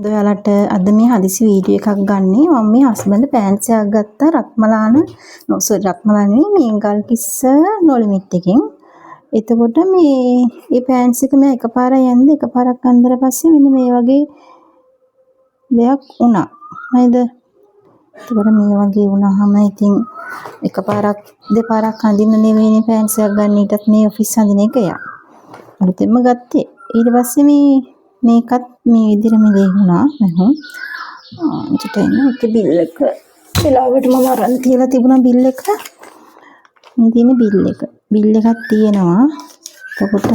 ඔයාලට අද මේ හදිසි වීඩියෝ එකක් ගන්නේ මම මේ හස්බන්ඩ් පෑන්ට්ස් එකක් ගත්තා රත්මලාන රත්මලා නෙවෙයි මේ ගල්කිස්ස නොලිමිට් එකෙන්. එතකොට මේ පෑන්ට්ස් එක මම එකපාරයි යන්නේ එකපාරක් අන්දර පස්සේ මෙන්න මේ වගේ දෙයක් වුණා. නේද? ඒතකොට මේ වගේ වුණාම ඉතින් එකපාරක් දෙපාරක් අඳින්න නෙවෙයිනේ පෑන්ට්ස් එකක් ගන්න ඊටත් මේ ඔෆිස් අඳින එක යා. අලුතෙන්ම ගත්තේ. ඊට පස්සේ මේකත් මේ විදිහට මෙලේ වුණා මම. චිටෙන් එක බිල් එක වෙලාවට මම අරන් තියලා තිබුණා බිල් එක. මේ තියෙන බිල් එක. බිල් එකක් තියෙනවා. එතකොට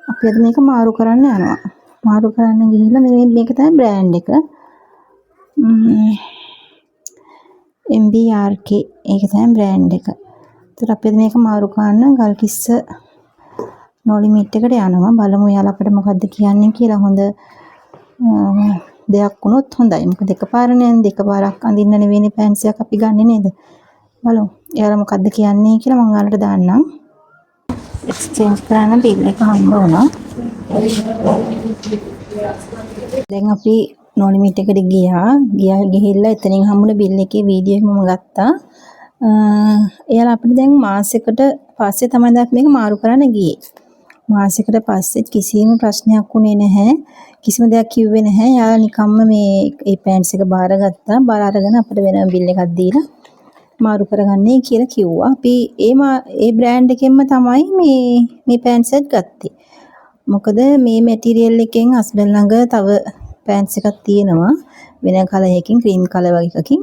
අපි අද මේක මාරු කරන්න යනවා. මාරු කරන්න ගිහිල්ලා මේක තමයි බ්‍රෑන්ඩ් එක. MBRK ඒක තමයි බ්‍රෑන්ඩ් එක. ඒතර අපි අද මේක මාරු කරන්න ගල්කිස්ස නොලිමිට් එකට යනවා. බලමු යාළුවා අපිට මොකද්ද කියන්නේ කියලා. හොඳ දෙයක් වුණොත් හොඳයි. මොකද එකපාරනේ දෙකපාරක් අඳින්න නෙවෙයිනේ පෑන්ට්ස් එකක් අපි ගන්නෙ නේද? බලමු. යාළුවා මොකද්ද කියන්නේ කියලා මම ඔයාලට දාන්නම්. එක්ස්චේන්ජ් කරන්න බිල් එක හම්බ වුණා. දැන් අපි නොලිමිට් එකට ගිහිල්ලා එතනින් හම්බුන බිල් එකේ වීඩියෝ එක මම ගත්තා. එයාලා අපිට දැන් මාසෙකට පස්සේ තමයි මේක මාරු කරන්න ගියේ. මාසෙකට පස්සේ කිසිම ප්‍රශ්නයක් වුණේ නැහැ. කිසිම දෙයක් කිව්වේ නැහැ. යාළුවා නිකම්ම මේ පෑන්ට්ස් එක බාරගත්තා. බාර අරගෙන අපිට වෙන බිල් එකක් දීලා මාරු කරගන්නේ කියලා කිව්වා. අපි ඒ බ්‍රෑන්ඩ් එකෙන්ම තමයි මේ පෑන්ට්ස් එක ගත්තේ. මොකද මේ මැටීරියල් එකෙන් හස්බන්ඩ් ළඟ තව පෑන්ට්ස් එකක් තියෙනවා. වෙන කලර් එකකින් ක්‍රීම් කලර් වගේ එකකින්.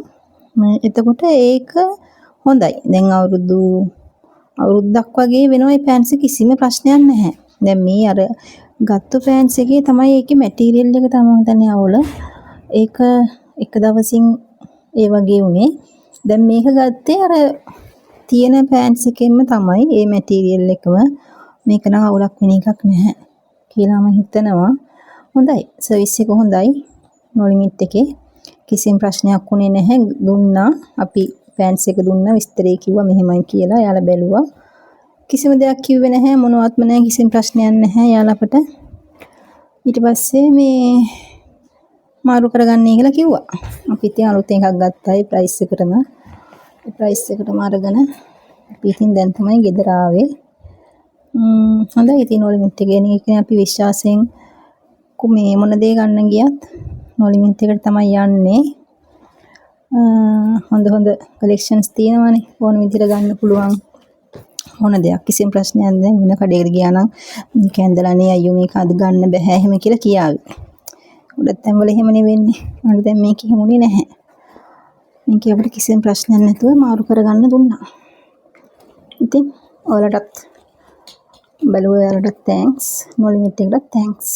එතකොට ඒක හොඳයි. දැන් අවුරුද්දක් වගේ වෙනවා මේ පෑන්ට්ස් කිසිම ප්‍රශ්නයක් නැහැ. දැන් මේ අර ගත්ත පෑන්ට්ස් එකේ තමයි ඒකේ මැටීරියල් එක තමයි හිතන්නේ අවුල. ඒක එක දවසින් ඒ වගේ උනේ. දැන් මේක ගත්තේ අර තියෙන පෑන්ට්ස් එකෙන්ම තමයි ඒ මැටීරියල් එකම. මේක නම් අවුලක් වෙන එකක් නැහැ කියලා මම හිතනවා. හොඳයි. සර්විස් එක හොඳයි. නොලිමිට් එකේ කිසිම ප්‍රශ්නයක් උනේ නැහැ. දුන්නා අපි පෑන්ට්ස් එක දුන්නා විස්තරේ කිව්වා මෙහෙමයි කියලා. යාළුවා බැලුවා. කිසිම දෙයක් කිව්වේ නැහැ මොනවත්ම නැහැ කිසිම ප්‍රශ්නයක් නැහැ යාළුවා අපට. ඊට පස්සේ මේ මාරු කරගන්නයි කියලා කිව්වා. අපි ඉතින් අලුතෙන් එකක් ගත්තා ඒ ප්‍රයිස් එකටම. ඒ ප්‍රයිස් එකටම අරගෙන අපි ඉතින් දැන් තමයි ගෙදර ආවේ. හොඳයි ඉතින් නොලිමිට් එකේ කියන්නේ අපි විශ්වාසයෙන් මේ මොන දේ ගන්න ගියත් නොලිමිට් එකට තමයි යන්නේ. හොඳ කලෙක්ෂන්ස් තියෙනවානේ ඕන විදිහට ගන්න පුළුවන් ඕන දෙයක් කිසිම ප්‍රශ්නයක් නැහැ. වෙන කඩේකට ගියා නම් මේක ඇඳලානේ අයියෝ මේක අද ගන්න බෑ එහෙම කියලා කියාවි. උඩත් තැන් වල එහෙම නෙවෙන්නේ. මට දැන් මේක හිමුනේ නැහැ. මේක අපිට කිසිම ප්‍රශ්නයක් නැතුව මාරු කරගන්න දුන්නා. ඉතින් ඔයාලටත් බලුවා යාළුවට තෑන්ක්ස්. නොලිමිට් එකට තෑන්ක්ස්.